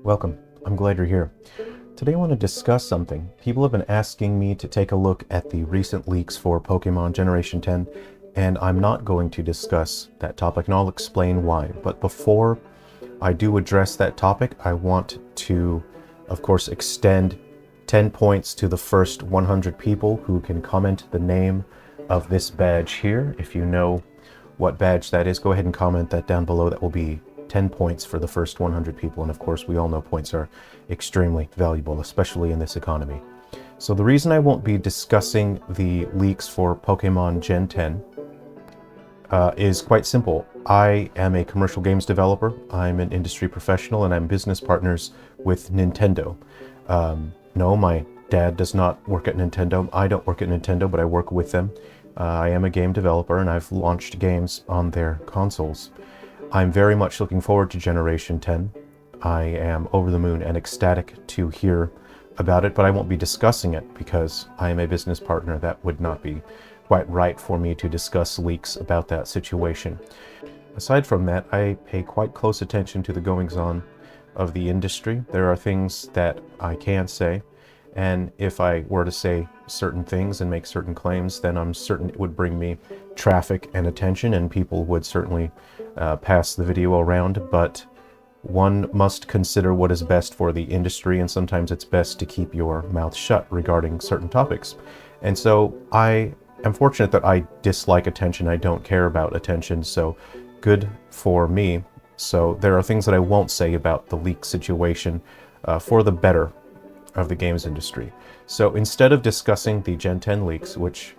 Welcome. I'm glad you're here. Today I want to discuss something. People have been asking me to take a look at the recent leaks for Pokemon Generation 10, and I'm not going to discuss that topic, and I'll explain why. But before I do address that topic, I want to, of course, extend 10 points to the first 100 people who can comment the name of this badge here. If you know what badge that is, go ahead and comment that down below. That will be 10 points for the first 100 people, and of course we all know points are extremely valuable, especially in this economy. So the reason I won't be discussing the leaks for Pokemon Gen 10 is quite simple. I am a commercial games developer, I'm an industry professional, and I'm business partners with Nintendo. No, my dad does not work at Nintendo. I don't work at Nintendo, but I work with them. I am a game developer, and I've launched games on their consoles. I'm very much looking forward to Generation 10. I am over the moon and ecstatic to hear about it, but I won't be discussing it because I am a business partner. That would not be quite right for me to discuss leaks about that situation. Aside from that, I pay quite close attention to the goings-on of the industry. There are things that I can say, and if I were to say certain things and make certain claims, then I'm certain it would bring me traffic and attention, and people would certainly pass the video around. But one must consider what is best for the industry, and sometimes it's best to keep your mouth shut regarding certain topics. And so I am fortunate that I dislike attention. I don't care about attention, so good for me. So there are things that I won't say about the leak situation for the better of the games industry. So instead of discussing the Gen 10 leaks, which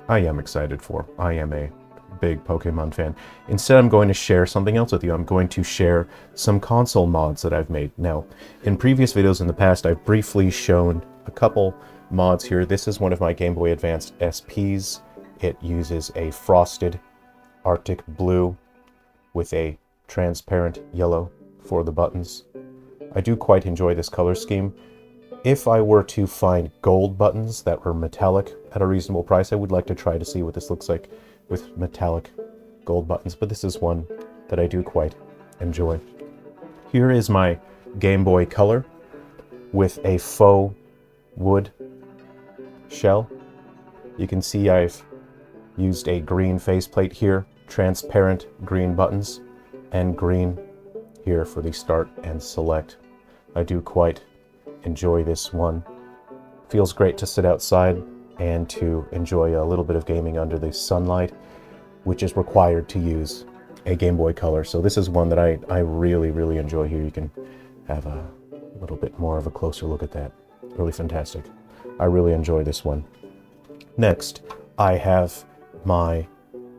I am excited for, I am a big Pokemon fan, instead I'm going to share something else with you. I'm going to share some console mods that I've made. Now, in previous videos in the past, I've briefly shown a couple mods here. This is one of my Game Boy Advanced SPs. It uses a frosted Arctic blue with a transparent yellow for the buttons. I do quite enjoy this color scheme. If I were to find gold buttons that were metallic at a reasonable price, I would like to try to see what this looks like with metallic gold buttons, but this is one that I do quite enjoy. Here is my Game Boy Color with a faux wood shell. You can see I've used a green faceplate here, transparent green buttons, and green here for the start and select. I do quite enjoy this one. Feels great to sit outside and to enjoy a little bit of gaming under the sunlight, which is required to use a Game Boy Color. So this is one that I really enjoy here. You can have a little bit more of a closer look at that. Really fantastic. I really enjoy this one. Next, I have my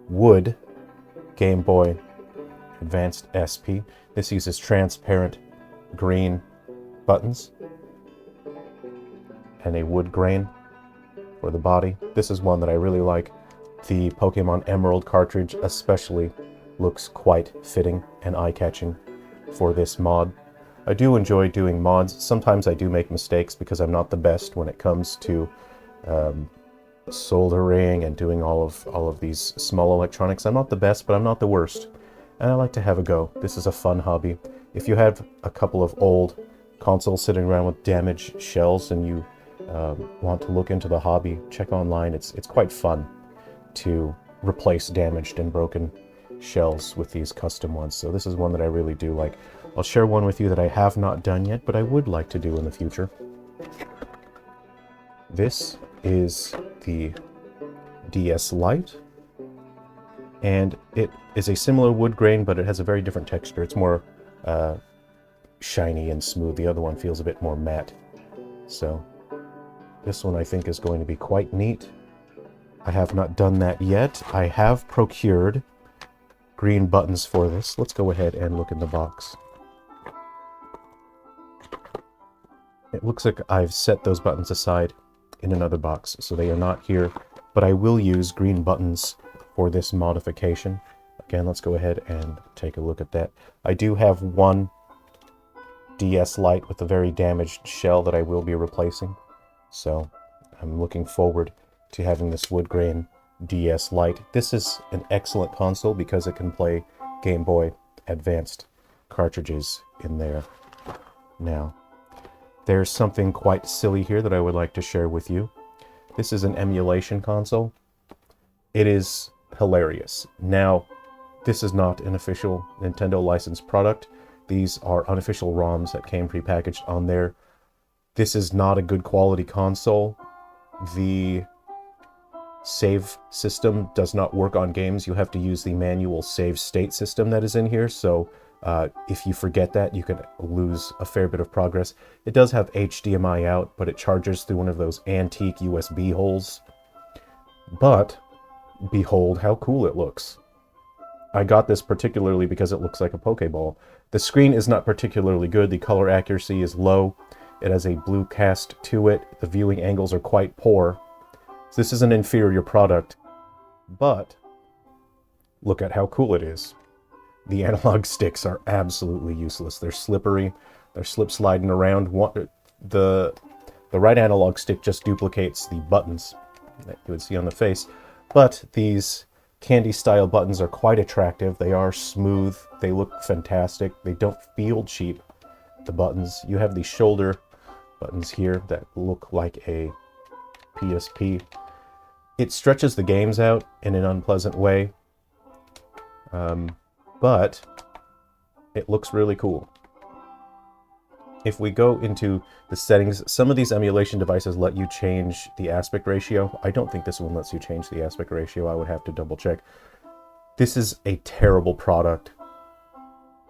wood Game Boy Advanced SP. This uses transparent green buttons and a wood grain for the body. This is one that I really like. The Pokemon Emerald cartridge especially looks quite fitting and eye-catching for this mod. I do enjoy doing mods. Sometimes I do make mistakes because I'm not the best when it comes to soldering and doing all of these small electronics. I'm not the best, but I'm not the worst. And I like to have a go. This is a fun hobby. If you have a couple of old consoles sitting around with damaged shells and you want to look into the hobby, check online. It's quite fun to replace damaged and broken shells with these custom ones. So this is one that I really do like. I'll share one with you that I have not done yet, but I would like to do in the future. This is the DS Lite, and it is a similar wood grain, but it has a very different texture. It's more shiny and smooth. The other one feels a bit more matte. So this one I think is going to be quite neat. I have not done that yet. I have procured green buttons for this. Let's go ahead and look in the box. It looks like I've set those buttons aside in another box, so they are not here, but I will use green buttons for this modification. Again, let's go ahead and take a look at that. I do have one DS Lite with a very damaged shell that I will be replacing, so I'm looking forward to having this wood grain DS Lite. This is an excellent console because it can play Game Boy Advanced cartridges in there. Now, there's something quite silly here that I would like to share with you. This is an emulation console. It is hilarious. Now, this is not an official Nintendo licensed product. These are unofficial ROMs that came prepackaged on there. This is not a good quality console. The save system does not work on games. You have to use the manual save state system that is in here, so if you forget that, you could lose a fair bit of progress. It does have HDMI out, but it charges through one of those antique USB holes. But behold how cool it looks. I got this particularly because it looks like a Pokeball. The screen is not particularly good. The color accuracy is low. It has a blue cast to it. The viewing angles are quite poor. So this is an inferior product, but look at how cool it is. The analog sticks are absolutely useless. They're slippery. They're slip sliding around. The right analog stick just duplicates the buttons that you would see on the face, but these candy style buttons are quite attractive. They are smooth. They look fantastic. They don't feel cheap, the buttons. You have the shoulder buttons here that look like a PSP. It stretches the games out in an unpleasant way, but it looks really cool. If we go into the settings, some of these emulation devices let you change the aspect ratio. I don't think this one lets you change the aspect ratio. I would have to double check. This is a terrible product,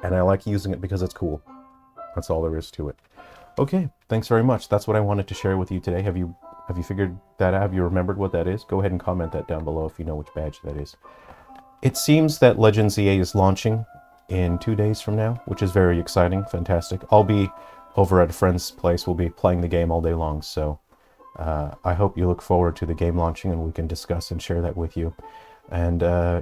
and I like using it because it's cool. That's all there is to it. Okay, thanks very much. That's what I wanted to share with you today. Have you figured that out? Have you remembered what that is? Go ahead and comment that down below if you know which badge that is. It seems that Legends EA is launching in 2 days from now, which is very exciting, fantastic. I'll be over at a friend's place. We'll be playing the game all day long, so I hope you look forward to the game launching and we can discuss and share that with you. And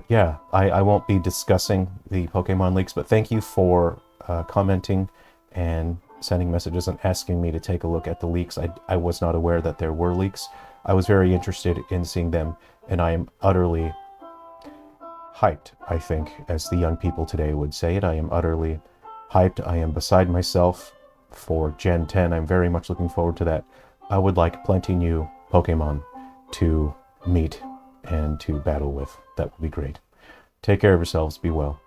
yeah, I won't be discussing the Pokemon leaks, but thank you for commenting and sending messages and asking me to take a look at the leaks. I was not aware that there were leaks. I was very interested in seeing them, and I am utterly hyped, I think, as the young people today would say it. I am utterly hyped. I am beside myself for Gen 10. I'm very much looking forward to that. I would like plenty new Pokemon to meet and to battle with. That would be great. Take care of yourselves. Be well.